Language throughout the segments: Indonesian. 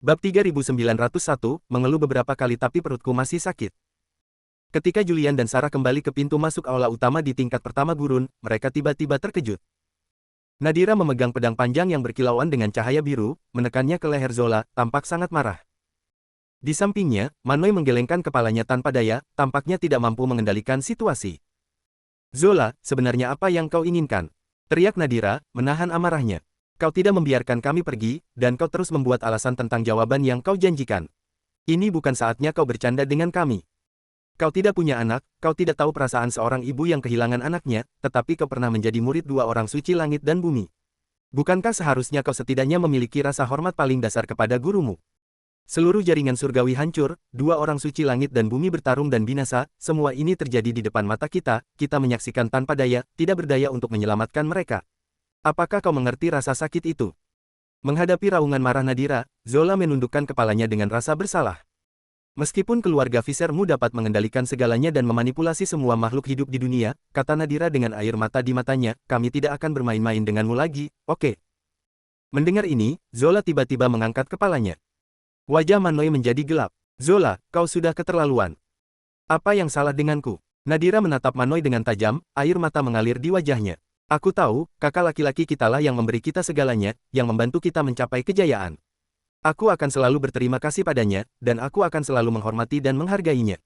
Bab 3901, mengeluh beberapa kali tapi perutku masih sakit. Ketika Julian dan Sarah kembali ke pintu masuk aula utama di tingkat pertama gurun, mereka tiba-tiba terkejut. Nadira memegang pedang panjang yang berkilauan dengan cahaya biru, menekannya ke leher Zola, tampak sangat marah. Di sampingnya, Manoi menggelengkan kepalanya tanpa daya, tampaknya tidak mampu mengendalikan situasi. Zola, sebenarnya apa yang kau inginkan? Teriak Nadira, menahan amarahnya. Kau tidak membiarkan kami pergi, dan kau terus membuat alasan tentang jawaban yang kau janjikan. Ini bukan saatnya kau bercanda dengan kami. Kau tidak punya anak, kau tidak tahu perasaan seorang ibu yang kehilangan anaknya, tetapi kau pernah menjadi murid dua orang suci langit dan bumi. Bukankah seharusnya kau setidaknya memiliki rasa hormat paling dasar kepada gurumu? Seluruh jaringan surgawi hancur, dua orang suci langit dan bumi bertarung dan binasa, semua ini terjadi di depan mata kita menyaksikan tanpa daya, tidak berdaya untuk menyelamatkan mereka. Apakah kau mengerti rasa sakit itu? Menghadapi raungan marah Nadira, Zola menundukkan kepalanya dengan rasa bersalah. Meskipun keluarga Visermu dapat mengendalikan segalanya dan memanipulasi semua makhluk hidup di dunia, kata Nadira dengan air mata di matanya, kami tidak akan bermain-main denganmu lagi, oke? Mendengar ini, Zola tiba-tiba mengangkat kepalanya. Wajah Manoi menjadi gelap. Zola, kau sudah keterlaluan. Apa yang salah denganku? Nadira menatap Manoi dengan tajam, air mata mengalir di wajahnya. Aku tahu, kakak laki-laki kitalah yang memberi kita segalanya, yang membantu kita mencapai kejayaan. Aku akan selalu berterima kasih padanya, dan aku akan selalu menghormati dan menghargainya.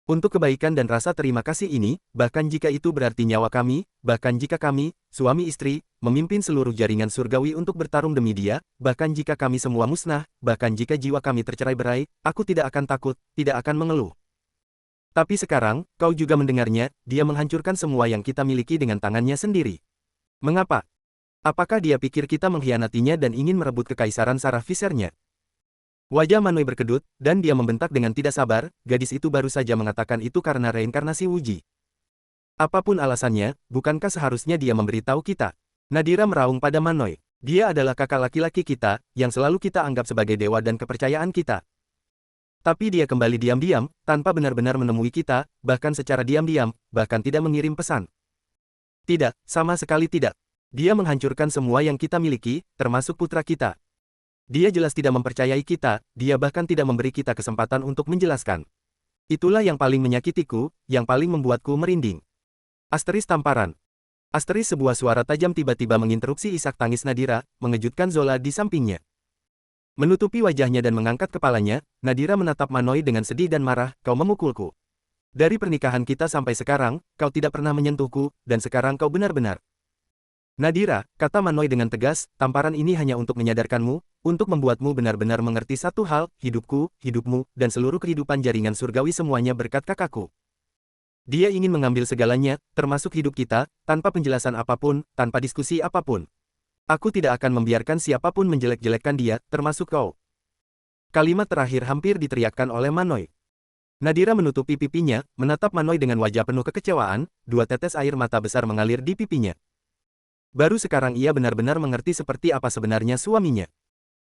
Untuk kebaikan dan rasa terima kasih ini, bahkan jika itu berarti nyawa kami, bahkan jika kami, suami istri, memimpin seluruh jaringan surgawi untuk bertarung demi dia, bahkan jika kami semua musnah, bahkan jika jiwa kami tercerai-berai, aku tidak akan takut, tidak akan mengeluh. Tapi sekarang, kau juga mendengarnya, dia menghancurkan semua yang kita miliki dengan tangannya sendiri. Mengapa? Apakah dia pikir kita mengkhianatinya dan ingin merebut kekaisaran Sarah Visernya? Wajah Manoi berkedut, dan dia membentak dengan tidak sabar, gadis itu baru saja mengatakan itu karena reinkarnasi Wuji. Apapun alasannya, bukankah seharusnya dia memberitahu kita? Nadira meraung pada Manoi. Dia adalah kakak laki-laki kita, yang selalu kita anggap sebagai dewa dan kepercayaan kita. Tapi dia kembali diam-diam, tanpa benar-benar menemui kita, bahkan secara diam-diam, bahkan tidak mengirim pesan. Tidak, sama sekali tidak. Dia menghancurkan semua yang kita miliki, termasuk putra kita. Dia jelas tidak mempercayai kita, dia bahkan tidak memberi kita kesempatan untuk menjelaskan. Itulah yang paling menyakitiku, yang paling membuatku merinding. Asteris tamparan. Asteris sebuah suara tajam tiba-tiba menginterupsi isak tangis Nadira, mengejutkan Zola di sampingnya. Menutupi wajahnya dan mengangkat kepalanya, Nadira menatap Manoi dengan sedih dan marah, kau memukulku. Dari pernikahan kita sampai sekarang, kau tidak pernah menyentuhku, dan sekarang kau benar-benar. Nadira, kata Manoi dengan tegas, tamparan ini hanya untuk menyadarkanmu, untuk membuatmu benar-benar mengerti satu hal, hidupku, hidupmu, dan seluruh kehidupan jaringan surgawi semuanya berkat kakakku. Dia ingin mengambil segalanya, termasuk hidup kita, tanpa penjelasan apapun, tanpa diskusi apapun. Aku tidak akan membiarkan siapapun menjelek-jelekkan dia, termasuk kau. Kalimat terakhir hampir diteriakkan oleh Manoi. Nadira menutupi pipinya, menatap Manoi dengan wajah penuh kekecewaan, dua tetes air mata besar mengalir di pipinya. Baru sekarang ia benar-benar mengerti seperti apa sebenarnya suaminya.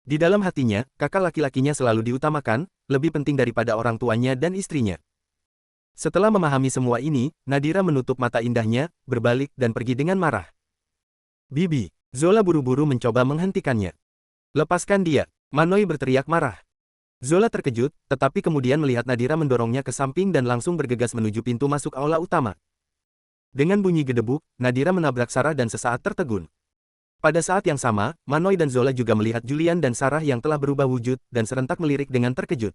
Di dalam hatinya, kakak laki-lakinya selalu diutamakan, lebih penting daripada orang tuanya dan istrinya. Setelah memahami semua ini, Nadira menutup mata indahnya, berbalik dan pergi dengan marah. Bibi. Zola buru-buru mencoba menghentikannya. Lepaskan dia, Manoi berteriak marah. Zola terkejut, tetapi kemudian melihat Nadira mendorongnya ke samping dan langsung bergegas menuju pintu masuk aula utama. Dengan bunyi gedebuk, Nadira menabrak Sarah dan sesaat tertegun. Pada saat yang sama, Manoi dan Zola juga melihat Julian dan Sarah yang telah berubah wujud, dan serentak melirik dengan terkejut.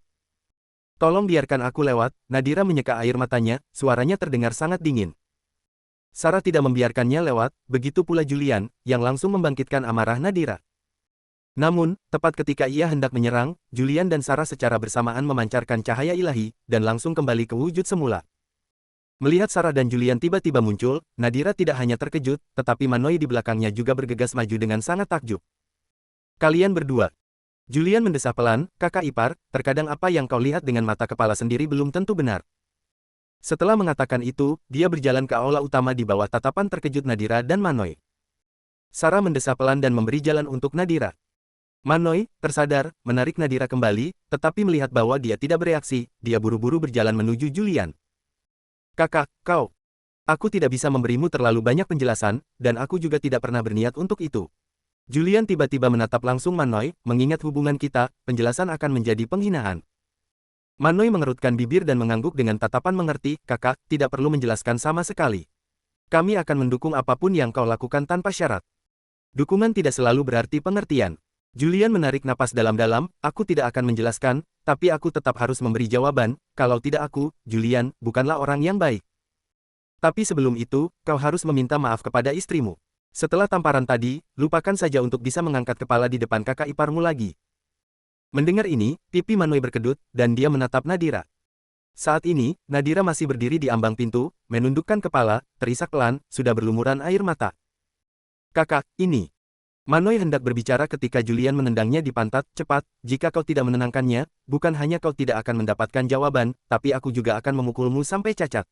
Tolong biarkan aku lewat, Nadira menyeka air matanya, suaranya terdengar sangat dingin. Sarah tidak membiarkannya lewat, begitu pula Julian, yang langsung membangkitkan amarah Nadira. Namun, tepat ketika ia hendak menyerang, Julian dan Sarah secara bersamaan memancarkan cahaya ilahi, dan langsung kembali ke wujud semula. Melihat Sarah dan Julian tiba-tiba muncul, Nadira tidak hanya terkejut, tetapi Manoi di belakangnya juga bergegas maju dengan sangat takjub. Kalian berdua. Julian mendesah pelan, kakak ipar, terkadang apa yang kau lihat dengan mata kepala sendiri belum tentu benar. Setelah mengatakan itu, dia berjalan ke aula utama di bawah tatapan terkejut Nadira dan Manoi. Sarah mendesah pelan dan memberi jalan untuk Nadira. Manoi, tersadar, menarik Nadira kembali, tetapi melihat bahwa dia tidak bereaksi, dia buru-buru berjalan menuju Julian. Kakak, kau. Aku tidak bisa memberimu terlalu banyak penjelasan, dan aku juga tidak pernah berniat untuk itu. Julian tiba-tiba menatap langsung Manoi, mengingat hubungan kita, penjelasan akan menjadi penghinaan. Manoi mengerutkan bibir dan mengangguk dengan tatapan mengerti, kakak, tidak perlu menjelaskan sama sekali. Kami akan mendukung apapun yang kau lakukan tanpa syarat. Dukungan tidak selalu berarti pengertian. Julian menarik napas dalam-dalam, aku tidak akan menjelaskan, tapi aku tetap harus memberi jawaban, kalau tidak aku, Julian, bukanlah orang yang baik. Tapi sebelum itu, kau harus meminta maaf kepada istrimu. Setelah tamparan tadi, lupakan saja untuk bisa mengangkat kepala di depan kakak iparmu lagi. Mendengar ini, pipi Manoi berkedut, dan dia menatap Nadira. Saat ini, Nadira masih berdiri di ambang pintu, menundukkan kepala, terisak pelan, sudah berlumuran air mata. Kakak, ini. Manoi hendak berbicara ketika Julian menendangnya di pantat, cepat, jika kau tidak menenangkannya, bukan hanya kau tidak akan mendapatkan jawaban, tapi aku juga akan memukulmu sampai cacat.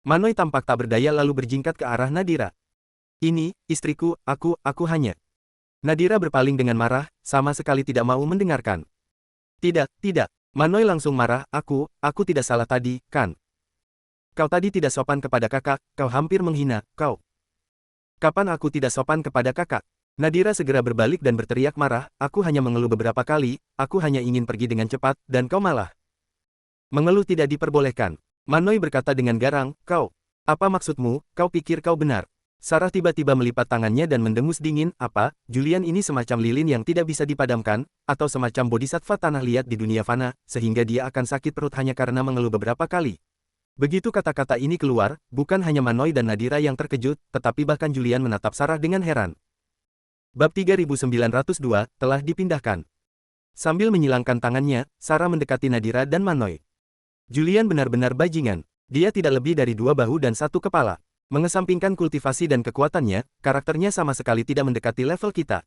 Manoi tampak tak berdaya lalu berjingkat ke arah Nadira. Ini, istriku, aku hanya. Nadira berpaling dengan marah, sama sekali tidak mau mendengarkan. Tidak, tidak. Manoi langsung marah, aku tidak salah tadi, kan? Kau tadi tidak sopan kepada kakak, kau hampir menghina, kau. Kapan aku tidak sopan kepada kakak? Nadira segera berbalik dan berteriak marah, aku hanya mengeluh beberapa kali, aku hanya ingin pergi dengan cepat, dan kau malah. Mengeluh tidak diperbolehkan. Manoi berkata dengan garang, kau. Apa maksudmu, kau pikir kau benar? Sarah tiba-tiba melipat tangannya dan mendengus dingin, apa, Julian ini semacam lilin yang tidak bisa dipadamkan, atau semacam bodhisattva tanah liat di dunia fana, sehingga dia akan sakit perut hanya karena mengeluh beberapa kali. Begitu kata-kata ini keluar, bukan hanya Manoi dan Nadira yang terkejut, tetapi bahkan Julian menatap Sarah dengan heran. Bab 3902, telah dipindahkan. Sambil menyilangkan tangannya, Sarah mendekati Nadira dan Manoi. Julian benar-benar bajingan. Dia tidak lebih dari 2 bahu dan 1 kepala. Mengesampingkan kultivasi dan kekuatannya, karakternya sama sekali tidak mendekati level kita.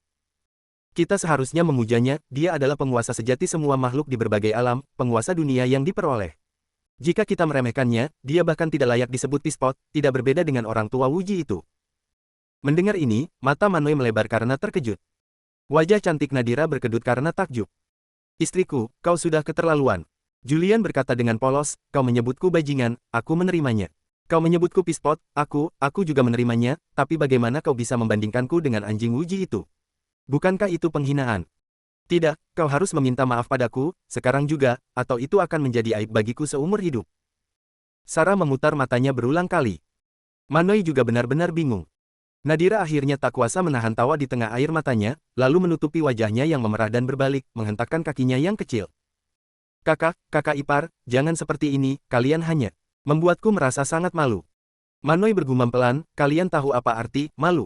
Kita seharusnya memujanya, dia adalah penguasa sejati semua makhluk di berbagai alam, penguasa dunia yang diperoleh. Jika kita meremehkannya, dia bahkan tidak layak disebut pispot, tidak berbeda dengan orang tua Wuji itu. Mendengar ini, mata Manoi melebar karena terkejut. Wajah cantik Nadira berkedut karena takjub. Istriku, kau sudah keterlaluan. Julian berkata dengan polos, kau menyebutku bajingan, aku menerimanya. Kau menyebutku pispot, aku juga menerimanya, tapi bagaimana kau bisa membandingkanku dengan anjing Wuji itu? Bukankah itu penghinaan? Tidak, kau harus meminta maaf padaku, sekarang juga, atau itu akan menjadi aib bagiku seumur hidup. Sarah memutar matanya berulang kali. Manoi juga benar-benar bingung. Nadira akhirnya tak kuasa menahan tawa di tengah air matanya, lalu menutupi wajahnya yang memerah dan berbalik, menghentakkan kakinya yang kecil. Kakak ipar, jangan seperti ini, kalian hanya membuatku merasa sangat malu. Manoi bergumam pelan, kalian tahu apa arti malu?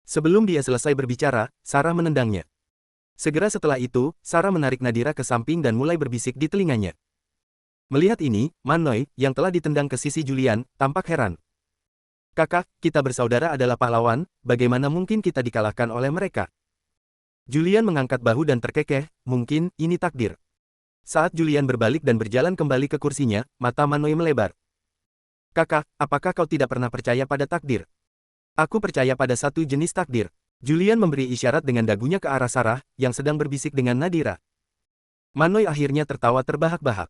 Sebelum dia selesai berbicara, Sarah menendangnya. Segera setelah itu, Sarah menarik Nadira ke samping dan mulai berbisik di telinganya. Melihat ini, Manoi, yang telah ditendang ke sisi Julian, tampak heran. Kakak, kita bersaudara adalah pahlawan, bagaimana mungkin kita dikalahkan oleh mereka? Julian mengangkat bahu dan terkekeh, mungkin, ini takdir. Saat Julian berbalik dan berjalan kembali ke kursinya, mata Manoi melebar. Kakak, apakah kau tidak pernah percaya pada takdir? Aku percaya pada satu jenis takdir. Julian memberi isyarat dengan dagunya ke arah Sarah, yang sedang berbisik dengan Nadira. Manoi akhirnya tertawa terbahak-bahak.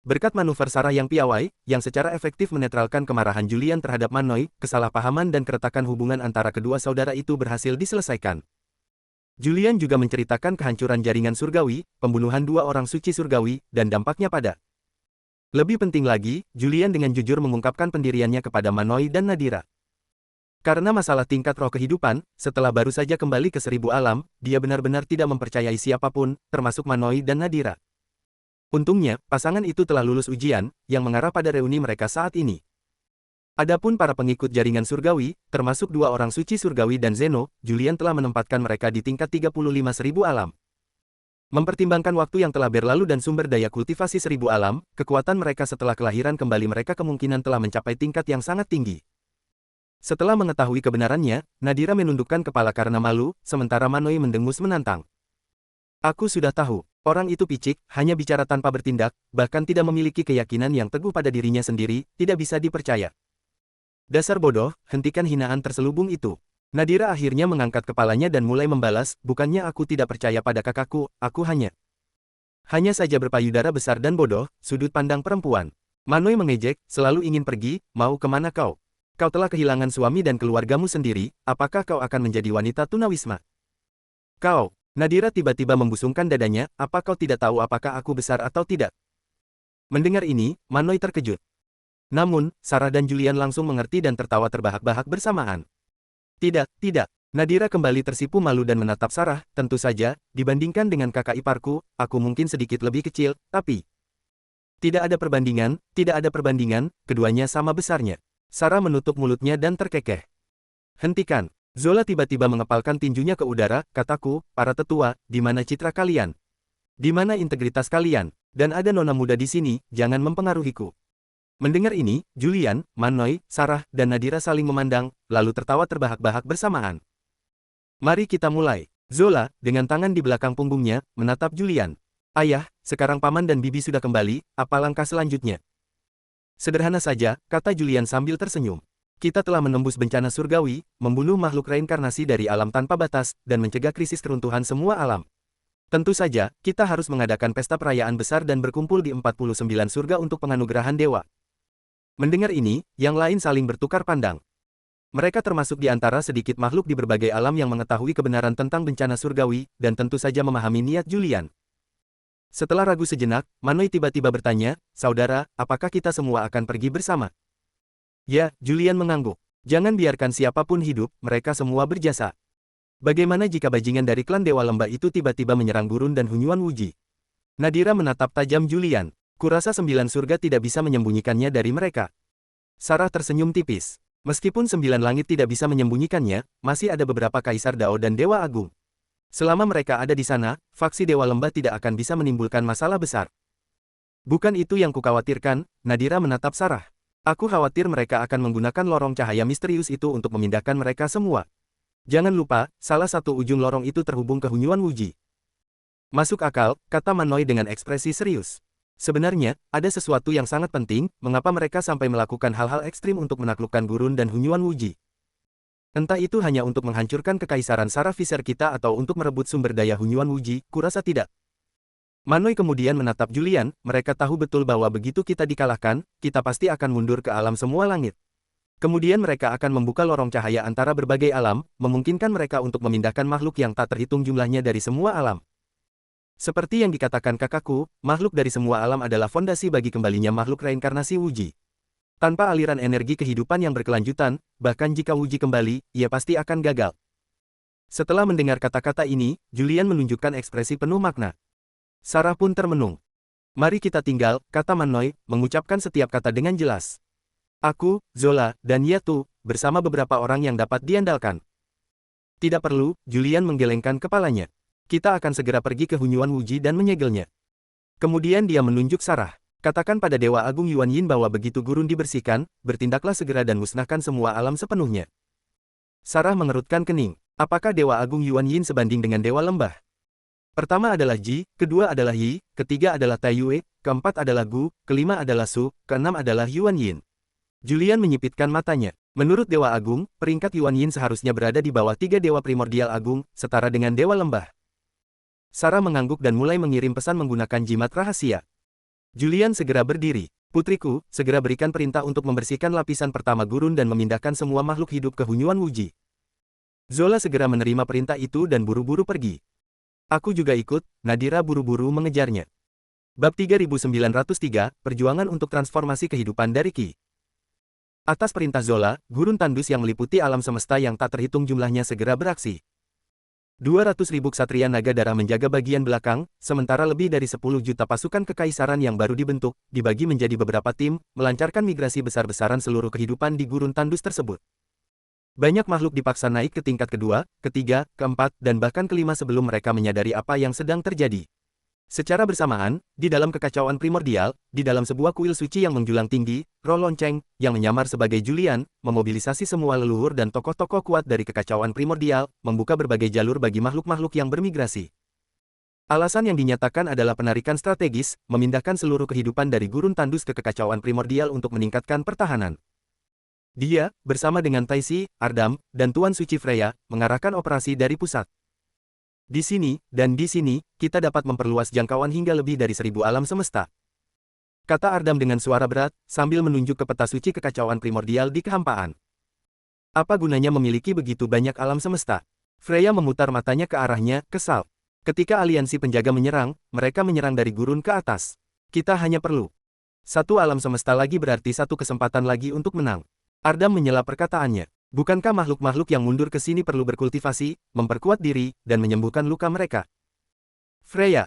Berkat manuver Sarah yang piawai, yang secara efektif menetralkan kemarahan Julian terhadap Manoi, kesalahpahaman dan keretakan hubungan antara kedua saudara itu berhasil diselesaikan. Julian juga menceritakan kehancuran jaringan surgawi, pembunuhan 2 orang suci surgawi, dan dampaknya pada. Lebih penting lagi, Julian dengan jujur mengungkapkan pendiriannya kepada Manoi dan Nadira. Karena masalah tingkat roh kehidupan, setelah baru saja kembali ke 1000 alam, dia benar-benar tidak mempercayai siapapun, termasuk Manoi dan Nadira. Untungnya, pasangan itu telah lulus ujian, yang mengarah pada reuni mereka saat ini. Adapun para pengikut jaringan surgawi, termasuk 2 orang suci surgawi dan Zeno, Julian telah menempatkan mereka di tingkat 35.000 alam. Mempertimbangkan waktu yang telah berlalu dan sumber daya kultivasi 1000 alam, kekuatan mereka setelah kelahiran kembali mereka kemungkinan telah mencapai tingkat yang sangat tinggi. Setelah mengetahui kebenarannya, Nadira menundukkan kepala karena malu, sementara Manoi mendengus menantang. Aku sudah tahu. Orang itu picik, hanya bicara tanpa bertindak, bahkan tidak memiliki keyakinan yang teguh pada dirinya sendiri, tidak bisa dipercaya. Dasar bodoh, hentikan hinaan terselubung itu. Nadira akhirnya mengangkat kepalanya dan mulai membalas, bukannya aku tidak percaya pada kakakku, aku hanya saja berpayudara besar dan bodoh, sudut pandang perempuan. Manoi mengejek, selalu ingin pergi, mau kemana kau? Kau telah kehilangan suami dan keluargamu sendiri, apakah kau akan menjadi wanita tunawisma? Kau, Nadira tiba-tiba membusungkan dadanya, apa kau tidak tahu apakah aku besar atau tidak? Mendengar ini, Manoi terkejut. Namun, Sarah dan Julian langsung mengerti dan tertawa terbahak-bahak bersamaan. Tidak, tidak. Nadira kembali tersipu malu dan menatap Sarah, tentu saja, dibandingkan dengan kakak iparku, aku mungkin sedikit lebih kecil, tapi... Tidak ada perbandingan, keduanya sama besarnya. Sarah menutup mulutnya dan terkekeh. Hentikan. Zola tiba-tiba mengepalkan tinjunya ke udara, kataku, para tetua, di mana citra kalian? Di mana integritas kalian? Dan ada nona muda di sini, jangan mempengaruhiku. Mendengar ini, Julian, Manoi, Sarah, dan Nadira saling memandang, lalu tertawa terbahak-bahak bersamaan. Mari kita mulai. Zola, dengan tangan di belakang punggungnya, menatap Julian. Ayah, sekarang paman dan bibi sudah kembali, apa langkah selanjutnya? Sederhana saja, kata Julian sambil tersenyum. Kita telah menembus bencana surgawi, membunuh makhluk reinkarnasi dari alam tanpa batas, dan mencegah krisis keruntuhan semua alam. Tentu saja, kita harus mengadakan pesta perayaan besar dan berkumpul di 49 surga untuk penganugerahan dewa. Mendengar ini, yang lain saling bertukar pandang. Mereka termasuk di antara sedikit makhluk di berbagai alam yang mengetahui kebenaran tentang bencana surgawi, dan tentu saja memahami niat Julian. Setelah ragu sejenak, Manoi tiba-tiba bertanya, saudara, apakah kita semua akan pergi bersama? Ya, Julian mengangguk. Jangan biarkan siapapun hidup, mereka semua berjasa. Bagaimana jika bajingan dari klan Dewa Lembah itu tiba-tiba menyerang Gurun dan Hunyuan Wuji? Nadira menatap tajam Julian. Kurasa 9 surga tidak bisa menyembunyikannya dari mereka. Sarah tersenyum tipis. Meskipun 9 langit tidak bisa menyembunyikannya, masih ada beberapa kaisar Dao dan Dewa Agung. Selama mereka ada di sana, faksi Dewa Lembah tidak akan bisa menimbulkan masalah besar. Bukan itu yang kukhawatirkan, Nadira menatap Sarah. Aku khawatir mereka akan menggunakan lorong cahaya misterius itu untuk memindahkan mereka semua. Jangan lupa, salah satu ujung lorong itu terhubung ke Hunyuan Wuji. Masuk akal, kata Manoi dengan ekspresi serius. Sebenarnya, ada sesuatu yang sangat penting, mengapa mereka sampai melakukan hal-hal ekstrim untuk menaklukkan Gurun dan Hunyuan Wuji. Entah itu hanya untuk menghancurkan kekaisaran Sarah Fisher kita atau untuk merebut sumber daya Hunyuan Wuji, kurasa tidak. Manoi kemudian menatap Julian, mereka tahu betul bahwa begitu kita dikalahkan, kita pasti akan mundur ke alam semua langit. Kemudian mereka akan membuka lorong cahaya antara berbagai alam, memungkinkan mereka untuk memindahkan makhluk yang tak terhitung jumlahnya dari semua alam. Seperti yang dikatakan kakakku, makhluk dari semua alam adalah fondasi bagi kembalinya makhluk reinkarnasi Wuji. Tanpa aliran energi kehidupan yang berkelanjutan, bahkan jika Wuji kembali, ia pasti akan gagal. Setelah mendengar kata-kata ini, Julian menunjukkan ekspresi penuh makna. Sarah pun termenung. Mari kita tinggal, kata Manoi, mengucapkan setiap kata dengan jelas. Aku, Zola, dan Yatu, bersama beberapa orang yang dapat diandalkan. Tidak perlu, Julian menggelengkan kepalanya. Kita akan segera pergi ke Hunyuan Wuji dan menyegelnya. Kemudian dia menunjuk Sarah. Katakan pada Dewa Agung Yuan Yin bahwa begitu Gurun dibersihkan, bertindaklah segera dan musnahkan semua alam sepenuhnya. Sarah mengerutkan kening. Apakah Dewa Agung Yuan Yin sebanding dengan Dewa Lembah? Pertama adalah Ji, kedua adalah Yi, ketiga adalah Taiyue, keempat adalah Gu, kelima adalah Su, keenam adalah Yuan Yin. Julian menyipitkan matanya. Menurut Dewa Agung, peringkat Yuan Yin seharusnya berada di bawah 3 Dewa Primordial Agung, setara dengan Dewa Lembah. Sarah mengangguk dan mulai mengirim pesan menggunakan jimat rahasia. Julian segera berdiri. Putriku, segera berikan perintah untuk membersihkan lapisan pertama Gurun dan memindahkan semua makhluk hidup ke Hunyuan Wuji. Zola segera menerima perintah itu dan buru-buru pergi. Aku juga ikut, Nadira buru-buru mengejarnya. Bab 3903, Perjuangan untuk Transformasi Kehidupan dari Ki. Atas perintah Zola, Gurun tandus yang meliputi alam semesta yang tak terhitung jumlahnya segera beraksi. 200.000 ksatria naga darah menjaga bagian belakang, sementara lebih dari 10 juta pasukan kekaisaran yang baru dibentuk, dibagi menjadi beberapa tim, melancarkan migrasi besar-besaran seluruh kehidupan di Gurun tandus tersebut. Banyak makhluk dipaksa naik ke tingkat kedua, ketiga, keempat, dan bahkan kelima sebelum mereka menyadari apa yang sedang terjadi. Secara bersamaan, di dalam kekacauan primordial, di dalam sebuah kuil suci yang menjulang tinggi, roh lonceng, yang menyamar sebagai Julian, memobilisasi semua leluhur dan tokoh-tokoh kuat dari kekacauan primordial, membuka berbagai jalur bagi makhluk-makhluk yang bermigrasi. Alasan yang dinyatakan adalah penarikan strategis, memindahkan seluruh kehidupan dari Gurun tandus ke kekacauan primordial untuk meningkatkan pertahanan. Dia, bersama dengan Taisi, Ardam, dan Tuan Suci Freya, mengarahkan operasi dari pusat. Di sini, dan di sini, kita dapat memperluas jangkauan hingga lebih dari 1000 alam semesta. Kata Ardam dengan suara berat, sambil menunjuk ke peta suci kekacauan primordial di kehampaan. Apa gunanya memiliki begitu banyak alam semesta? Freya memutar matanya ke arahnya, kesal. Ketika aliansi penjaga menyerang, mereka menyerang dari gurun ke atas. Kita hanya perlu satu alam semesta lagi berarti satu kesempatan lagi untuk menang. Ardam menyela perkataannya. Bukankah makhluk-makhluk yang mundur ke sini perlu berkultivasi, memperkuat diri, dan menyembuhkan luka mereka? Freya.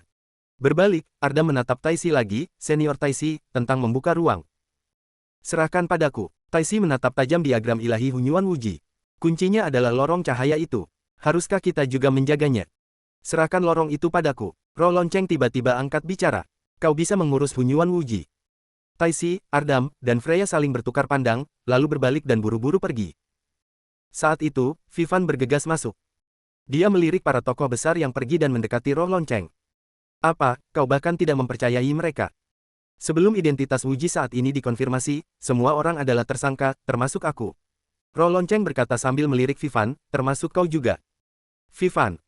Berbalik, Ardam menatap Taisi lagi, senior Taisi, tentang membuka ruang. Serahkan padaku. Taisi menatap tajam diagram ilahi Hunyuan Wuji. Kuncinya adalah lorong cahaya itu. Haruskah kita juga menjaganya? Serahkan lorong itu padaku. Roh lonceng tiba-tiba angkat bicara. Kau bisa mengurus Hunyuan Wuji. Taisi, Ardam, dan Freya saling bertukar pandang, lalu berbalik dan buru-buru pergi. Saat itu, Vivan bergegas masuk. Dia melirik para tokoh besar yang pergi dan mendekati roh lonceng. Apa, kau bahkan tidak mempercayai mereka? Sebelum identitas Wuji saat ini dikonfirmasi, semua orang adalah tersangka, termasuk aku. Roh lonceng berkata sambil melirik Vivan, termasuk kau juga. Vivan.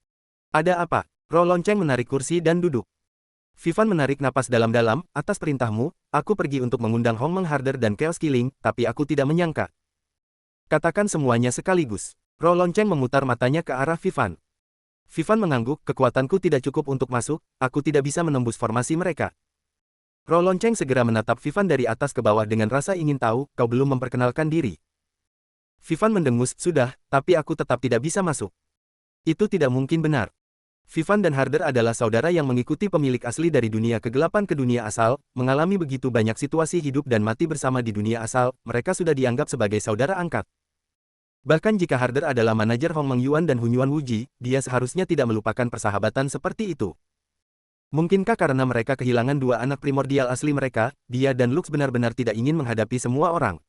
Ada apa? Roh lonceng menarik kursi dan duduk. Vivan menarik napas dalam-dalam, atas perintahmu, aku pergi untuk mengundang Hongmeng Harder dan Chaos Killing, tapi aku tidak menyangka. Katakan semuanya sekaligus. Roh lonceng memutar matanya ke arah Vivan. Vivan mengangguk, kekuatanku tidak cukup untuk masuk, aku tidak bisa menembus formasi mereka. Roh lonceng segera menatap Vivan dari atas ke bawah dengan rasa ingin tahu, kau belum memperkenalkan diri. Vivan mendengus, sudah, tapi aku tetap tidak bisa masuk. Itu tidak mungkin benar. Vivan dan Harder adalah saudara yang mengikuti pemilik asli dari dunia kegelapan ke dunia asal, mengalami begitu banyak situasi hidup dan mati bersama di dunia asal, mereka sudah dianggap sebagai saudara angkat. Bahkan jika Harder adalah manajer Hongmeng Yuan dan Hunyuan Wuji, dia seharusnya tidak melupakan persahabatan seperti itu. Mungkinkah karena mereka kehilangan dua anak primordial asli mereka, dia dan Lux benar-benar tidak ingin menghadapi semua orang?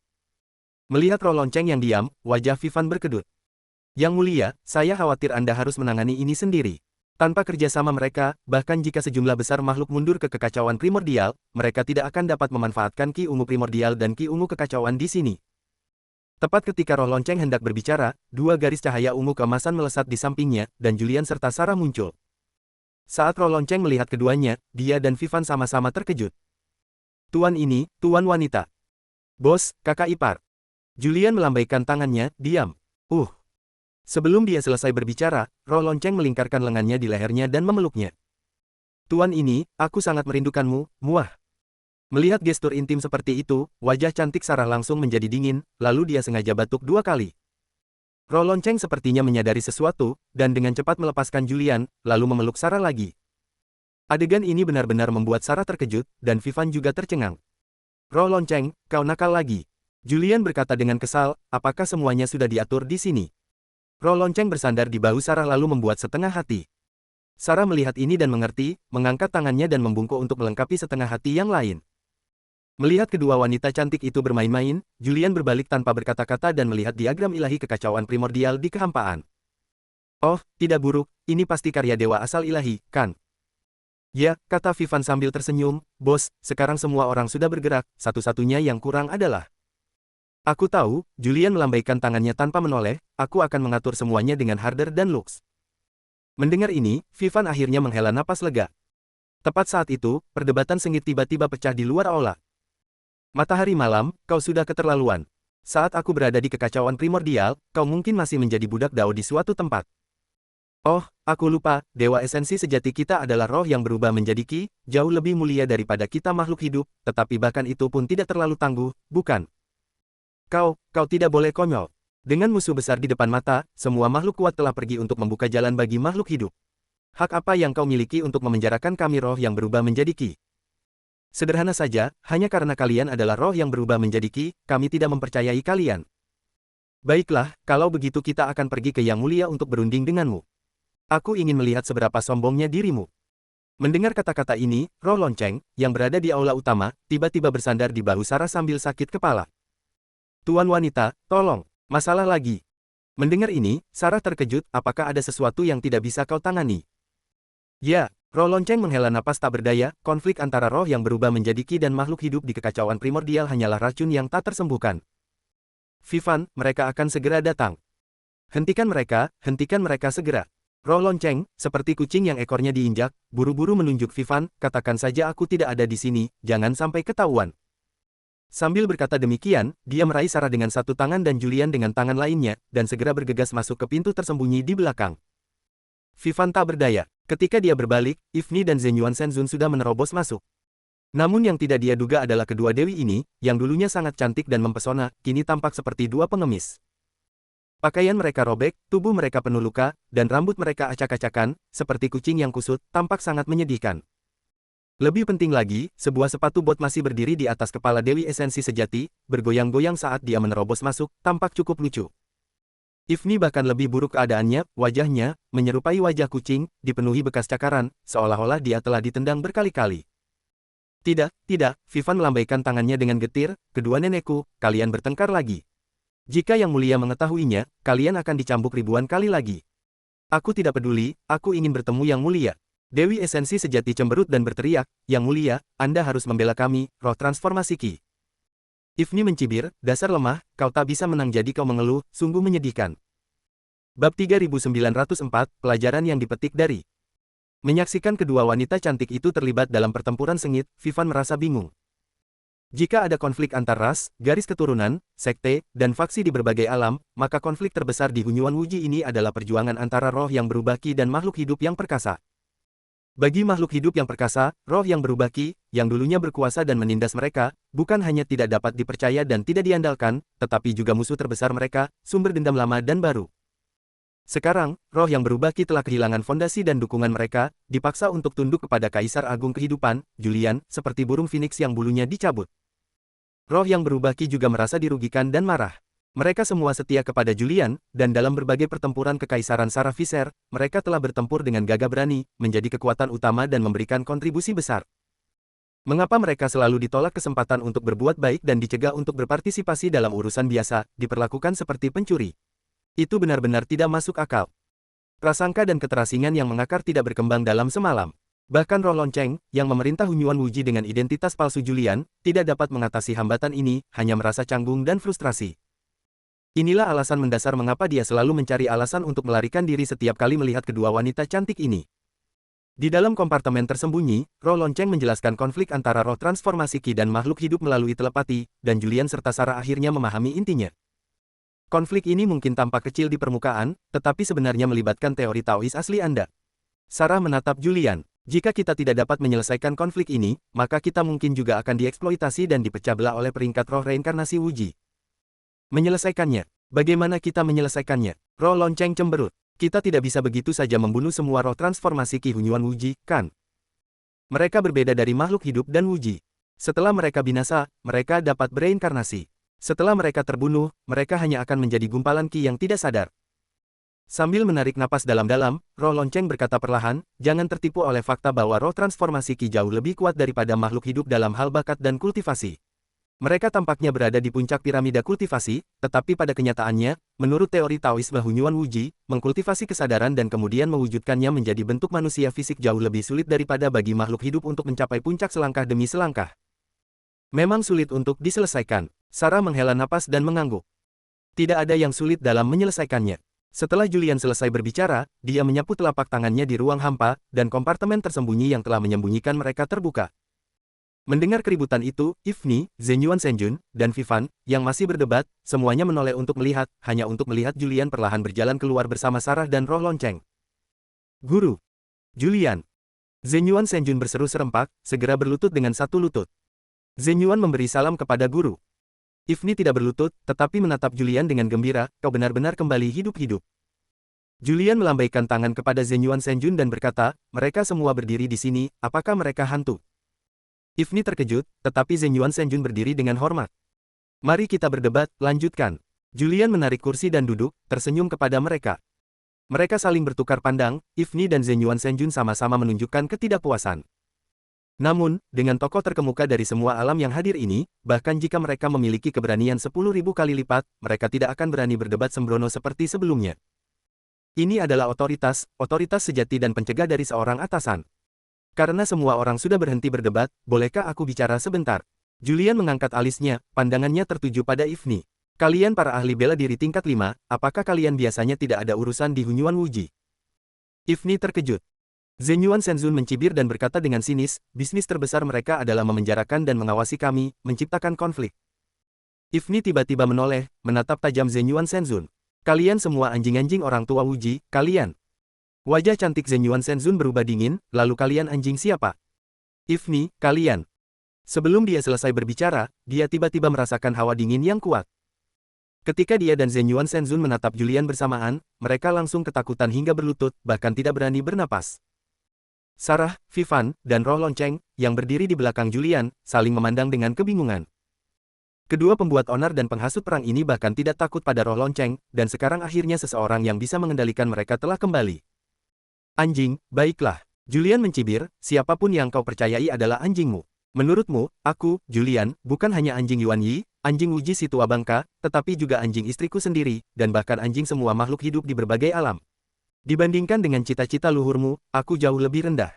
Melihat roh lonceng yang diam, wajah Vivan berkedut. Yang mulia, saya khawatir Anda harus menangani ini sendiri. Tanpa kerjasama mereka, bahkan jika sejumlah besar makhluk mundur ke kekacauan primordial, mereka tidak akan dapat memanfaatkan Ki Ungu primordial dan Ki Ungu kekacauan di sini. Tepat ketika roh lonceng hendak berbicara, dua garis cahaya ungu keemasan melesat di sampingnya, dan Julian serta Sarah muncul. Saat roh lonceng melihat keduanya, dia dan Vivan sama-sama terkejut. Tuan ini, tuan wanita. Bos, kakak ipar. Julian melambaikan tangannya, diam. Sebelum dia selesai berbicara, roh lonceng melingkarkan lengannya di lehernya dan memeluknya. Tuan ini, aku sangat merindukanmu, muah. Melihat gestur intim seperti itu, wajah cantik Sarah langsung menjadi dingin, lalu dia sengaja batuk 2 kali. Roh lonceng sepertinya menyadari sesuatu, dan dengan cepat melepaskan Julian, lalu memeluk Sarah lagi. Adegan ini benar-benar membuat Sarah terkejut, dan Vivan juga tercengang. Roh lonceng, kau nakal lagi. Julian berkata dengan kesal, apakah semuanya sudah diatur di sini? Roh lonceng bersandar di bahu Sarah lalu membuat setengah hati. Sarah melihat ini dan mengerti, mengangkat tangannya dan membungkuk untuk melengkapi setengah hati yang lain. Melihat kedua wanita cantik itu bermain-main, Julian berbalik tanpa berkata-kata dan melihat diagram ilahi kekacauan primordial di kehampaan. Oh, tidak buruk, ini pasti karya dewa asal ilahi, kan? Ya, kata Vivan sambil tersenyum, bos, sekarang semua orang sudah bergerak, satu-satunya yang kurang adalah. Aku tahu, Julian melambaikan tangannya tanpa menoleh, aku akan mengatur semuanya dengan Harder dan Lux. Mendengar ini, Vivan akhirnya menghela napas lega. Tepat saat itu, perdebatan sengit tiba-tiba pecah di luar aula. Matahari malam, kau sudah keterlaluan. Saat aku berada di kekacauan primordial, kau mungkin masih menjadi budak Dao di suatu tempat. Oh, aku lupa, dewa esensi sejati kita adalah roh yang berubah menjadi Ki, jauh lebih mulia daripada kita makhluk hidup, tetapi bahkan itu pun tidak terlalu tangguh, bukan? Kau tidak boleh konyol. Dengan musuh besar di depan mata, semua makhluk kuat telah pergi untuk membuka jalan bagi makhluk hidup. Hak apa yang kau miliki untuk memenjarakan kami roh yang berubah menjadi Ki? Sederhana saja, hanya karena kalian adalah roh yang berubah menjadi Ki, kami tidak mempercayai kalian. Baiklah, kalau begitu kita akan pergi ke Yang Mulia untuk berunding denganmu. Aku ingin melihat seberapa sombongnya dirimu. Mendengar kata-kata ini, roh lonceng, yang berada di aula utama, tiba-tiba bersandar di bahu Sarah sambil sakit kepala. Tuan wanita, tolong, masalah lagi. Mendengar ini, Sarah terkejut, apakah ada sesuatu yang tidak bisa kau tangani? Ya. Roh lonceng menghela napas tak berdaya, konflik antara roh yang berubah menjadi Ki dan makhluk hidup di kekacauan primordial hanyalah racun yang tak tersembuhkan. Vivan, mereka akan segera datang. Hentikan mereka segera. Roh lonceng, seperti kucing yang ekornya diinjak, buru-buru menunjuk Vivan, katakan saja aku tidak ada di sini, jangan sampai ketahuan. Sambil berkata demikian, dia meraih Sarah dengan satu tangan dan Julian dengan tangan lainnya, dan segera bergegas masuk ke pintu tersembunyi di belakang. Vivan tak berdaya. Ketika dia berbalik, Ifni dan Zenyuan Shenzhun sudah menerobos masuk. Namun yang tidak dia duga adalah kedua dewi ini, yang dulunya sangat cantik dan mempesona, kini tampak seperti dua pengemis. Pakaian mereka robek, tubuh mereka penuh luka, dan rambut mereka acak-acakan, seperti kucing yang kusut, tampak sangat menyedihkan. Lebih penting lagi, sebuah sepatu bot masih berdiri di atas kepala Dewi Esensi Sejati, bergoyang-goyang saat dia menerobos masuk, tampak cukup lucu. Ifni bahkan lebih buruk keadaannya, wajahnya, menyerupai wajah kucing, dipenuhi bekas cakaran, seolah-olah dia telah ditendang berkali-kali. Tidak, Vivan melambaikan tangannya dengan getir, kedua nenekku, kalian bertengkar lagi. Jika Yang Mulia mengetahuinya, kalian akan dicambuk ribuan kali lagi. Aku tidak peduli, aku ingin bertemu Yang Mulia. Dewi Esensi Sejati cemberut dan berteriak, Yang Mulia, Anda harus membela kami, roh transformasi Ki. Ifni mencibir, dasar lemah, kau tak bisa menang jadi kau mengeluh, sungguh menyedihkan. Bab 3904, pelajaran yang dipetik dari. Menyaksikan kedua wanita cantik itu terlibat dalam pertempuran sengit, Vivan merasa bingung. Jika ada konflik antar ras, garis keturunan, sekte, dan faksi di berbagai alam, maka konflik terbesar di Hunyuan Wuji ini adalah perjuangan antara roh yang berubah Ki dan makhluk hidup yang perkasa. Bagi makhluk hidup yang perkasa, roh yang berubah Ki, yang dulunya berkuasa dan menindas mereka, bukan hanya tidak dapat dipercaya dan tidak diandalkan, tetapi juga musuh terbesar mereka, sumber dendam lama dan baru. Sekarang, roh yang berubah Ki telah kehilangan fondasi dan dukungan mereka, dipaksa untuk tunduk kepada Kaisar Agung Kehidupan, Julian, seperti burung phoenix yang bulunya dicabut. Roh yang berubah Ki juga merasa dirugikan dan marah. Mereka semua setia kepada Julian, dan dalam berbagai pertempuran Kekaisaran Sarah Visser, mereka telah bertempur dengan gagah berani, menjadi kekuatan utama dan memberikan kontribusi besar. Mengapa mereka selalu ditolak kesempatan untuk berbuat baik dan dicegah untuk berpartisipasi dalam urusan biasa, diperlakukan seperti pencuri? Itu benar-benar tidak masuk akal. Prasangka dan keterasingan yang mengakar tidak berkembang dalam semalam. Bahkan roh lonceng, yang memerintah Hunyuan Wuji dengan identitas palsu Julian, tidak dapat mengatasi hambatan ini, hanya merasa canggung dan frustrasi. Inilah alasan mendasar mengapa dia selalu mencari alasan untuk melarikan diri setiap kali melihat kedua wanita cantik ini. Di dalam kompartemen tersembunyi, roh lonceng menjelaskan konflik antara roh transformasi Ki dan makhluk hidup melalui telepati, dan Julian serta Sarah akhirnya memahami intinya. Konflik ini mungkin tampak kecil di permukaan, tetapi sebenarnya melibatkan teori Taois asli Anda. Sarah menatap Julian. Jika kita tidak dapat menyelesaikan konflik ini, maka kita mungkin juga akan dieksploitasi dan dipecah belah oleh peringkat roh reinkarnasi Wuji. Menyelesaikannya. Bagaimana kita menyelesaikannya? Roh lonceng cemberut. Kita tidak bisa begitu saja membunuh semua roh transformasi Ki Hunyuan Wuji, kan? Mereka berbeda dari makhluk hidup dan Wuji. Setelah mereka binasa, mereka dapat bereinkarnasi. Setelah mereka terbunuh, mereka hanya akan menjadi gumpalan Ki yang tidak sadar. Sambil menarik napas dalam-dalam, roh lonceng berkata perlahan, jangan tertipu oleh fakta bahwa roh transformasi Ki jauh lebih kuat daripada makhluk hidup dalam hal bakat dan kultivasi. Mereka tampaknya berada di puncak piramida kultivasi, tetapi pada kenyataannya, menurut teori Taoisme Hunyuan Wuji, mengkultivasi kesadaran dan kemudian mewujudkannya menjadi bentuk manusia fisik jauh lebih sulit daripada bagi makhluk hidup untuk mencapai puncak selangkah demi selangkah. Memang sulit untuk diselesaikan. Sarah menghela napas dan mengangguk. Tidak ada yang sulit dalam menyelesaikannya. Setelah Julian selesai berbicara, dia menyapu telapak tangannya di ruang hampa, dan kompartemen tersembunyi yang telah menyembunyikan mereka terbuka. Mendengar keributan itu, Ifni, Zenyuan Shenzhun, dan Vivan, yang masih berdebat, semuanya menoleh untuk melihat, hanya untuk melihat Julian perlahan berjalan keluar bersama Sarah dan roh lonceng. Guru. Julian. Zenyuan Shenzhun berseru serempak, segera berlutut dengan satu lutut. Zenyuan memberi salam kepada guru. Ifni tidak berlutut, tetapi menatap Julian dengan gembira, kau benar-benar kembali hidup-hidup. Julian melambaikan tangan kepada Zenyuan Shenzhun dan berkata, mereka semua berdiri di sini, apakah mereka hantu? Ifni terkejut, tetapi Zenyuan Shenzhun berdiri dengan hormat. Mari kita berdebat, lanjutkan. Julian menarik kursi dan duduk, tersenyum kepada mereka. Mereka saling bertukar pandang, Ifni dan Zenyuan Shenzhun sama-sama menunjukkan ketidakpuasan. Namun, dengan tokoh terkemuka dari semua alam yang hadir ini, bahkan jika mereka memiliki keberanian 10.000 kali lipat, mereka tidak akan berani berdebat sembrono seperti sebelumnya. Ini adalah otoritas sejati dan pencegah dari seorang atasan. Karena semua orang sudah berhenti berdebat, bolehkah aku bicara sebentar? Julian mengangkat alisnya, pandangannya tertuju pada Ifni. Kalian para ahli bela diri tingkat 5, apakah kalian biasanya tidak ada urusan di Hunyuan Wuji? Ifni terkejut. Zenyuan Shenzun mencibir dan berkata dengan sinis, bisnis terbesar mereka adalah memenjarakan dan mengawasi kami, menciptakan konflik. Ifni tiba-tiba menoleh, menatap tajam Zenyuan Shenzun. Kalian semua anjing-anjing orang tua Wuji, kalian. Wajah cantik Zenyuan Shenzun berubah dingin, lalu kalian anjing siapa? Ifni, kalian. Sebelum dia selesai berbicara, dia tiba-tiba merasakan hawa dingin yang kuat. Ketika dia dan Zenyuan Shenzun menatap Julian bersamaan, mereka langsung ketakutan hingga berlutut, bahkan tidak berani bernapas. Sarah, Vivan, dan Roh Lonceng, yang berdiri di belakang Julian, saling memandang dengan kebingungan. Kedua pembuat onar dan penghasut perang ini bahkan tidak takut pada Roh Lonceng, dan sekarang akhirnya seseorang yang bisa mengendalikan mereka telah kembali. Anjing, baiklah. Julian mencibir, siapapun yang kau percayai adalah anjingmu. Menurutmu, aku, Julian, bukan hanya anjing Yuan Yi, anjing Wuji si tua bangka, tetapi juga anjing istriku sendiri, dan bahkan anjing semua makhluk hidup di berbagai alam. Dibandingkan dengan cita-cita luhurmu, aku jauh lebih rendah.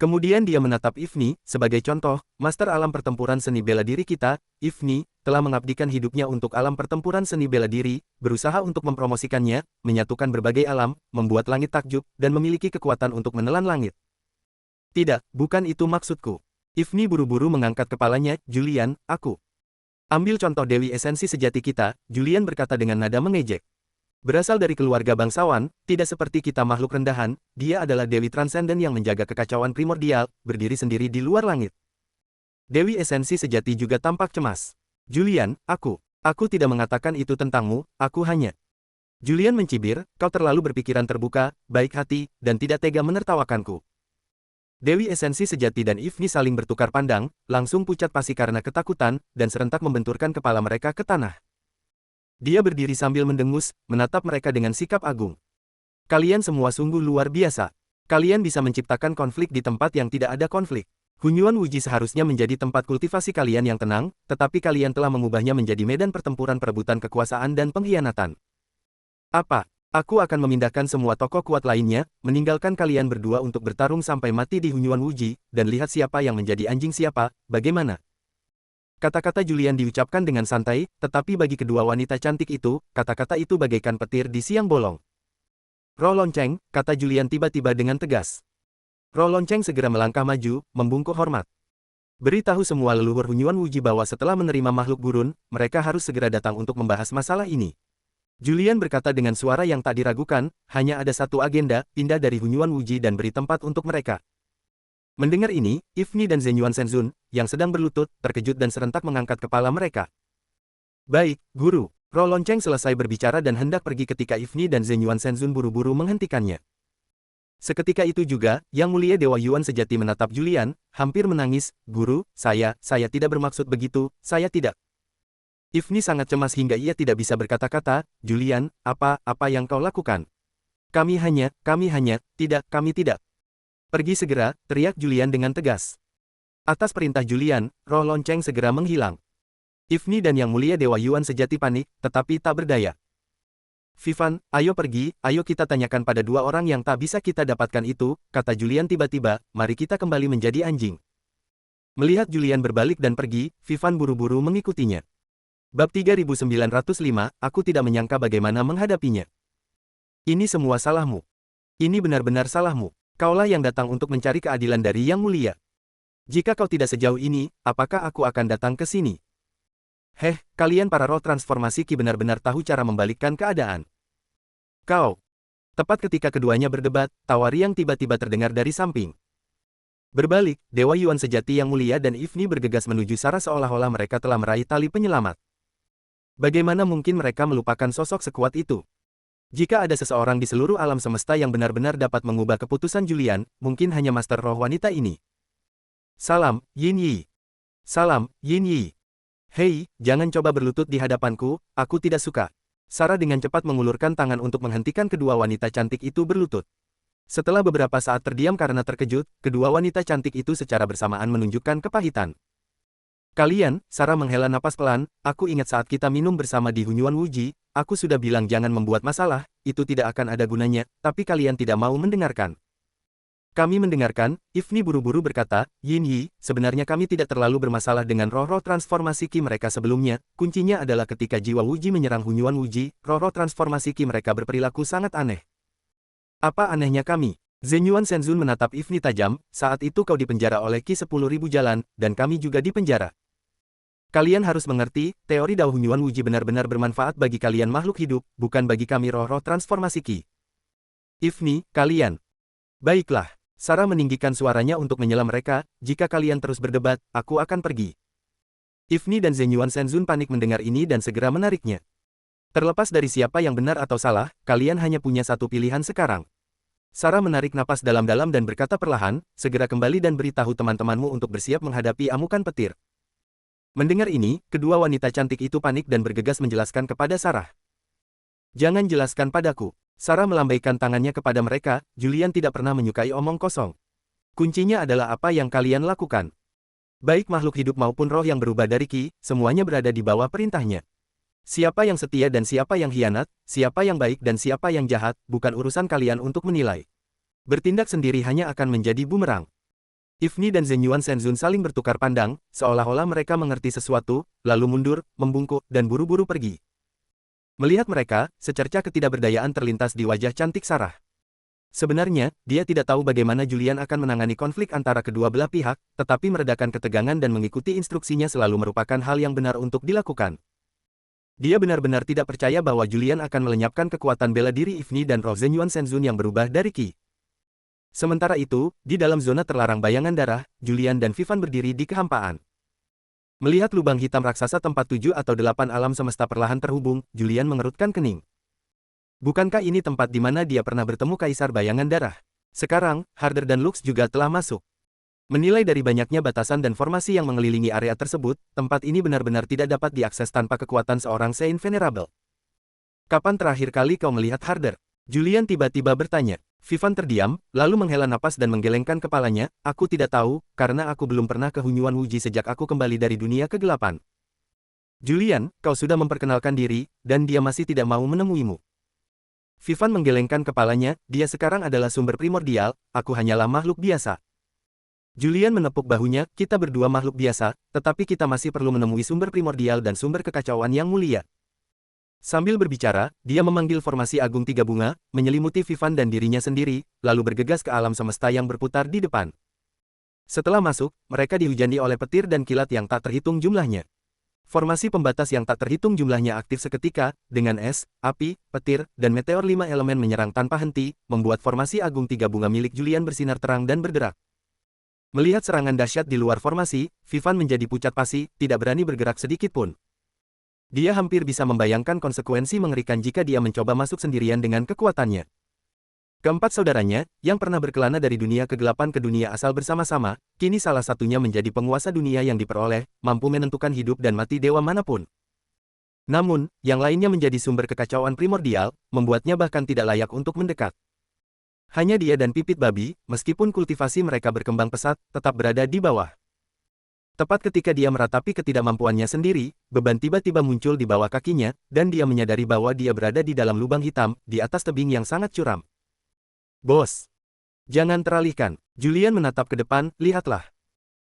Kemudian dia menatap Ifni, sebagai contoh, master alam pertempuran seni bela diri kita, Ifni, telah mengabdikan hidupnya untuk alam pertempuran seni bela diri, berusaha untuk mempromosikannya, menyatukan berbagai alam, membuat langit takjub, dan memiliki kekuatan untuk menelan langit. Tidak, bukan itu maksudku. Ifni buru-buru mengangkat kepalanya, Julian, aku. Ambil contoh Dewi Esensi sejati kita, Julian berkata dengan nada mengejek. Berasal dari keluarga bangsawan, tidak seperti kita makhluk rendahan, dia adalah Dewi Transenden yang menjaga kekacauan primordial, berdiri sendiri di luar langit. Dewi Esensi sejati juga tampak cemas. Julian, aku tidak mengatakan itu tentangmu, aku hanya. Julian mencibir, kau terlalu berpikiran terbuka, baik hati, dan tidak tega menertawakanku. Dewi Esensi sejati dan Ifni saling bertukar pandang, langsung pucat pasi karena ketakutan, dan serentak membenturkan kepala mereka ke tanah. Dia berdiri sambil mendengus, menatap mereka dengan sikap agung. Kalian semua sungguh luar biasa. Kalian bisa menciptakan konflik di tempat yang tidak ada konflik. Hunyuan Wuji seharusnya menjadi tempat kultivasi kalian yang tenang, tetapi kalian telah mengubahnya menjadi medan pertempuran perebutan kekuasaan dan pengkhianatan. Apa? Aku akan memindahkan semua tokoh kuat lainnya, meninggalkan kalian berdua untuk bertarung sampai mati di Hunyuan Wuji, dan lihat siapa yang menjadi anjing siapa, bagaimana? Kata-kata Julian diucapkan dengan santai, tetapi bagi kedua wanita cantik itu, kata-kata itu bagaikan petir di siang bolong. Roh Lonceng, kata Julian tiba-tiba dengan tegas. Roh Lonceng segera melangkah maju, membungkuk hormat. Beritahu semua leluhur Hunyuan Wuji bahwa setelah menerima makhluk gurun, mereka harus segera datang untuk membahas masalah ini. Julian berkata dengan suara yang tak diragukan, hanya ada satu agenda, pindah dari Hunyuan Wuji dan beri tempat untuk mereka. Mendengar ini, Ifni dan Zenyuan Shenzun, yang sedang berlutut, terkejut dan serentak mengangkat kepala mereka. Baik, guru. Roh Lonceng selesai berbicara dan hendak pergi ketika Ifni dan Zenyuan Shenzun buru-buru menghentikannya. Seketika itu juga, Yang Mulia Dewa Yuan sejati menatap Julian, hampir menangis, Guru, saya tidak bermaksud begitu, saya tidak. Ifni sangat cemas hingga ia tidak bisa berkata-kata, Julian, apa yang kau lakukan? Kami hanya, kami tidak. Pergi segera, teriak Julian dengan tegas. Atas perintah Julian, Roh Lonceng segera menghilang. Ifni dan Yang Mulia Dewa Yuan sejati panik, tetapi tak berdaya. Vivan, ayo pergi, ayo kita tanyakan pada dua orang yang tak bisa kita dapatkan itu, kata Julian tiba-tiba, mari kita kembali menjadi anjing. Melihat Julian berbalik dan pergi, Vivan buru-buru mengikutinya. Bab 3905, aku tidak menyangka bagaimana menghadapinya. Ini semua salahmu. Ini benar-benar salahmu. Kaulah yang datang untuk mencari keadilan dari Yang Mulia. Jika kau tidak sejauh ini, apakah aku akan datang ke sini? Kalian para roh transformasi Ki benar-benar tahu cara membalikkan keadaan. Kau. Tepat ketika keduanya berdebat, tawa riang tiba-tiba terdengar dari samping. Berbalik, Dewa Yuan sejati Yang Mulia dan Ifni bergegas menuju Sarah seolah-olah mereka telah meraih tali penyelamat. Bagaimana mungkin mereka melupakan sosok sekuat itu? Jika ada seseorang di seluruh alam semesta yang benar-benar dapat mengubah keputusan Julian, mungkin hanya master roh wanita ini. Salam, Yin Yi. Salam, Yin Yi. Hei, jangan coba berlutut di hadapanku, aku tidak suka. Sarah dengan cepat mengulurkan tangan untuk menghentikan kedua wanita cantik itu berlutut. Setelah beberapa saat terdiam karena terkejut, kedua wanita cantik itu secara bersamaan menunjukkan kepahitan. Kalian, Sarah menghela napas pelan, aku ingat saat kita minum bersama di Hunyuan Wuji, aku sudah bilang jangan membuat masalah, itu tidak akan ada gunanya, tapi kalian tidak mau mendengarkan. Kami mendengarkan, Ifni buru-buru berkata, Yin Yi, sebenarnya kami tidak terlalu bermasalah dengan roh-roh transformasi Ki mereka sebelumnya, kuncinya adalah ketika jiwa Wuji menyerang Hunyuan Wuji, roh-roh transformasi Ki mereka berperilaku sangat aneh. Apa anehnya kami? Zenyuan Shenzun menatap Ifni tajam, saat itu kau dipenjara oleh Ki 10.000 jalan, dan kami juga dipenjara. Kalian harus mengerti, teori Dao Hunyuan Wuji benar-benar bermanfaat bagi kalian makhluk hidup, bukan bagi kami roh-roh transformasi Ki. Ifni, kalian. Baiklah. Sarah meninggikan suaranya untuk menyela mereka, jika kalian terus berdebat, aku akan pergi. Ifni dan Zenyuan Shenzun panik mendengar ini dan segera menariknya. Terlepas dari siapa yang benar atau salah, kalian hanya punya satu pilihan sekarang. Sarah menarik napas dalam-dalam dan berkata perlahan, segera kembali dan beritahu teman-temanmu untuk bersiap menghadapi amukan petir. Mendengar ini, kedua wanita cantik itu panik dan bergegas menjelaskan kepada Sarah. Jangan jelaskan padaku. Sarah melambaikan tangannya kepada mereka, Julian tidak pernah menyukai omong kosong. Kuncinya adalah apa yang kalian lakukan. Baik makhluk hidup maupun roh yang berubah dari Ki, semuanya berada di bawah perintahnya. Siapa yang setia dan siapa yang hianat, siapa yang baik dan siapa yang jahat, bukan urusan kalian untuk menilai. Bertindak sendiri hanya akan menjadi bumerang. Ifni dan Zenyuan Shenzun saling bertukar pandang, seolah-olah mereka mengerti sesuatu, lalu mundur, membungkuk, dan buru-buru pergi. Melihat mereka, secerca ketidakberdayaan terlintas di wajah cantik Sarah. Sebenarnya, dia tidak tahu bagaimana Julian akan menangani konflik antara kedua belah pihak, tetapi meredakan ketegangan dan mengikuti instruksinya selalu merupakan hal yang benar untuk dilakukan. Dia benar-benar tidak percaya bahwa Julian akan melenyapkan kekuatan bela diri Ifni dan roh Zenyuan Shenzun yang berubah dari Ki. Sementara itu, di dalam zona terlarang bayangan darah, Julian dan Vivan berdiri di kehampaan. Melihat lubang hitam raksasa tempat 7 atau 8 alam semesta perlahan terhubung, Julian mengerutkan kening. Bukankah ini tempat di mana dia pernah bertemu Kaisar Bayangan Darah? Sekarang, Harder dan Lux juga telah masuk. Menilai dari banyaknya batasan dan formasi yang mengelilingi area tersebut, tempat ini benar-benar tidak dapat diakses tanpa kekuatan seorang Saint Venerable. Kapan terakhir kali kau melihat Harder? Julian tiba-tiba bertanya. Vivan terdiam, lalu menghela napas dan menggelengkan kepalanya, aku tidak tahu, karena aku belum pernah ke Hunyuan Wuji sejak aku kembali dari dunia kegelapan. Julian, kau sudah memperkenalkan diri, dan dia masih tidak mau menemuimu. Vivan menggelengkan kepalanya, dia sekarang adalah sumber primordial, aku hanyalah makhluk biasa. Julian menepuk bahunya, kita berdua makhluk biasa, tetapi kita masih perlu menemui sumber primordial dan sumber kekacauan yang mulia. Sambil berbicara, dia memanggil formasi agung 3 bunga, menyelimuti Vivan dan dirinya sendiri, lalu bergegas ke alam semesta yang berputar di depan. Setelah masuk, mereka dihujani oleh petir dan kilat yang tak terhitung jumlahnya. Formasi pembatas yang tak terhitung jumlahnya aktif seketika, dengan es, api, petir, dan meteor 5 elemen menyerang tanpa henti, membuat formasi agung 3 bunga milik Julian bersinar terang dan bergerak. Melihat serangan dahsyat di luar formasi, Vivan menjadi pucat pasi, tidak berani bergerak sedikit pun. Dia hampir bisa membayangkan konsekuensi mengerikan jika dia mencoba masuk sendirian dengan kekuatannya. Keempat saudaranya, yang pernah berkelana dari dunia kegelapan ke dunia asal bersama-sama, kini salah satunya menjadi penguasa dunia yang diperoleh, mampu menentukan hidup dan mati dewa manapun. Namun, yang lainnya menjadi sumber kekacauan primordial, membuatnya bahkan tidak layak untuk mendekat. Hanya dia dan pipit babi, meskipun kultivasi mereka berkembang pesat, tetap berada di bawah. Tepat ketika dia meratapi ketidakmampuannya sendiri, beban tiba-tiba muncul di bawah kakinya, dan dia menyadari bahwa dia berada di dalam lubang hitam, di atas tebing yang sangat curam. Bos! Jangan teralihkan. Julian menatap ke depan, lihatlah.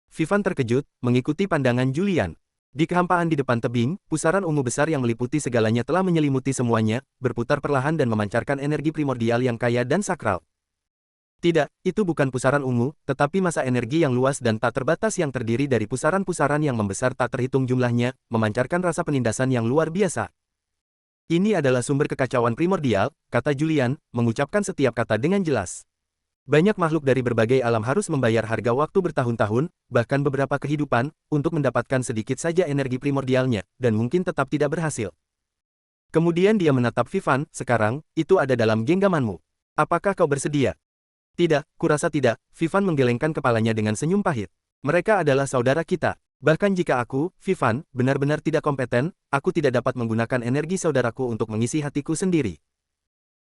Vivan terkejut, mengikuti pandangan Julian. Di kehampaan di depan tebing, pusaran ungu besar yang meliputi segalanya telah menyelimuti semuanya, berputar perlahan dan memancarkan energi primordial yang kaya dan sakral. Tidak, itu bukan pusaran ungu, tetapi masa energi yang luas dan tak terbatas yang terdiri dari pusaran-pusaran yang membesar tak terhitung jumlahnya, memancarkan rasa penindasan yang luar biasa. Ini adalah sumber kekacauan primordial, kata Julian, mengucapkan setiap kata dengan jelas. Banyak makhluk dari berbagai alam harus membayar harga waktu bertahun-tahun, bahkan beberapa kehidupan, untuk mendapatkan sedikit saja energi primordialnya, dan mungkin tetap tidak berhasil. Kemudian dia menatap Vivan, sekarang, itu ada dalam genggamanmu. Apakah kau bersedia? Tidak, kurasa tidak, Vivan menggelengkan kepalanya dengan senyum pahit. Mereka adalah saudara kita. Bahkan jika aku, Vivan, benar-benar tidak kompeten, aku tidak dapat menggunakan energi saudaraku untuk mengisi hatiku sendiri.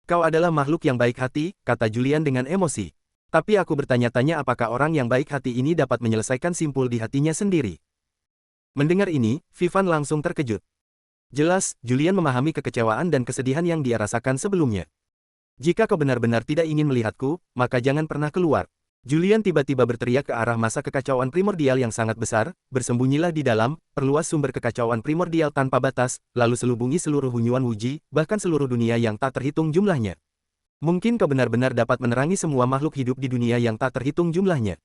Kau adalah makhluk yang baik hati, kata Julian dengan emosi. Tapi aku bertanya-tanya apakah orang yang baik hati ini dapat menyelesaikan simpul di hatinya sendiri. Mendengar ini, Vivan langsung terkejut. Jelas, Julian memahami kekecewaan dan kesedihan yang dia rasakan sebelumnya. Jika kau benar-benar tidak ingin melihatku, maka jangan pernah keluar. Julian tiba-tiba berteriak ke arah masa kekacauan primordial yang sangat besar, bersembunyilah di dalam, perluas sumber kekacauan primordial tanpa batas, lalu selubungi seluruh Hunyuan Wuji, bahkan seluruh dunia yang tak terhitung jumlahnya. Mungkin kau benar-benar dapat menerangi semua makhluk hidup di dunia yang tak terhitung jumlahnya.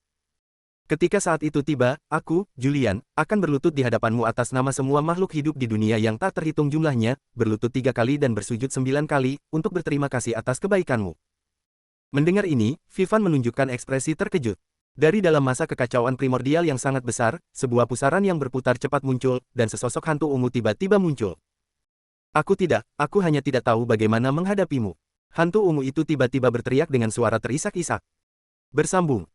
Ketika saat itu tiba, aku, Julian, akan berlutut di hadapanmu atas nama semua makhluk hidup di dunia yang tak terhitung jumlahnya, berlutut 3 kali dan bersujud 9 kali, untuk berterima kasih atas kebaikanmu. Mendengar ini, Vivan menunjukkan ekspresi terkejut. Dari dalam masa kekacauan primordial yang sangat besar, sebuah pusaran yang berputar cepat muncul, dan sesosok hantu ungu tiba-tiba muncul. Aku hanya tidak tahu bagaimana menghadapimu. Hantu ungu itu tiba-tiba berteriak dengan suara terisak-isak. Bersambung.